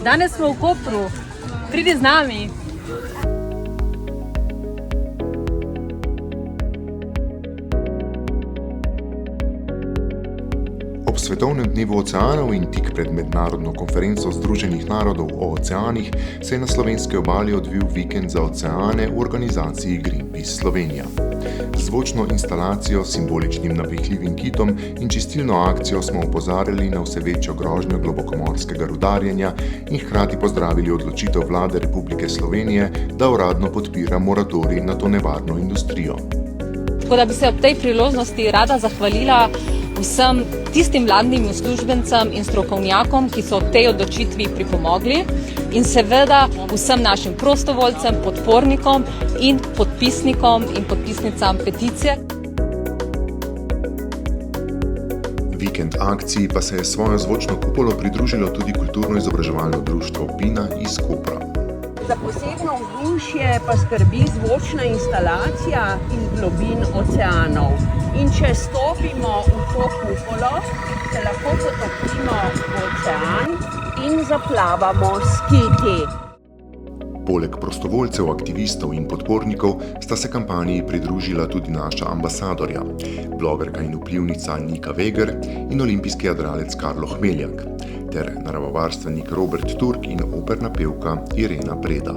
Danes smo v Kopru, pridi z nami. Ob Svetovnem dnevu oceanov in tik pred mednarodno konferenco Združenih narodov o oceanih se je na slovenski obali odvil vikend za oceane v organizaciji Greenpeace Slovenija. Z zvočno instalacijo, simboličnim napihljivim kitom in čistilno akcijo smo opozarjali na vse večjo grožnjo globokomorskega rudarjenja in hkrati pozdravili odločitev Vlade Republike Slovenije, da uradno podpira moratorij na to nevarno industrijo. Tako da bi se ob tej priložnosti rada zahvalila vsem tistim vladnim uslužbencem in strokovnjakom, ki so v tej odločitvi pripomogli, in seveda vsem našim prostovoljcem, podpornikom in podpisnikom in podpisnicam peticije. Vikend akciji pa se je svojo zvočno kupolo pridružilo tudi kulturno-izobraževalno društvo Pina iz Kopra. Za posebno vzdušje pa skrbi zvočna instalacija iz globin oceanov. In če stopimo v to kupolo, se lahko potopimo v ocean in zaplavamo s kiti. Poleg prostovoljcev, aktivistov in podpornikov sta se kampanji pridružila tudi naša ambasadorja, blogerka in vplivnica Nika Veger in olimpijski jadralec Karlo Hmeljak, ter naravovarstvenik Robert Turk in operna pevka Irena Preda.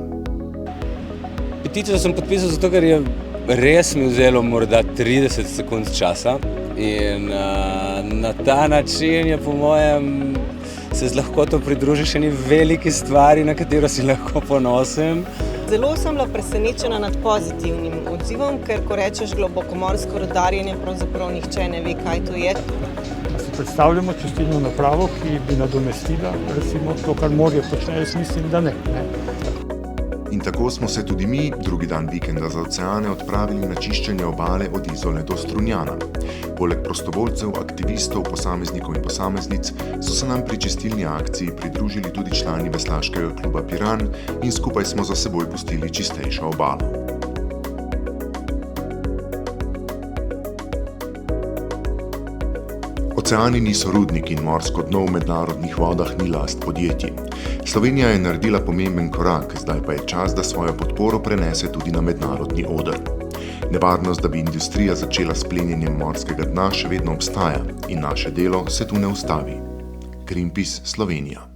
Peticijo sem podpisal zato, ker je res mi vzelo morda 30 sekund časa in na ta način je po mojem se z lahkoto pridružiš eni veliki stvari, na katero si lahko ponosen. Zelo sem bila presenečena nad pozitivnim odzivom, ker ko rečeš globokomorsko rudarjenje, pravzaprav nihče ne ve, kaj to je. Si predstavljamo čistilno napravo, ki bi nadomestila recimo to, kar morje počne, jaz mislim, da ne. In tako smo se tudi mi, drugi dan vikenda za oceane, odpravili na čiščenje obale od Izole do Strunjana. Poleg prostovoljcev, aktivistov, posameznikov in posameznic so se nam pri čistilni akciji pridružili tudi člani veslaškega kluba Piran in skupaj smo za seboj pustili čistejšo obalo. Oceani niso rudnik in morsko dno v mednarodnih vodah ni last podjetij. Slovenija je naredila pomemben korak, zdaj pa je čas, da svojo podporo prenese tudi na mednarodni oder. Nevarnost, da bi industrija začela s plenjenjem morskega dna, še vedno obstaja in naše delo se tu ne ustavi. Greenpeace Slovenija.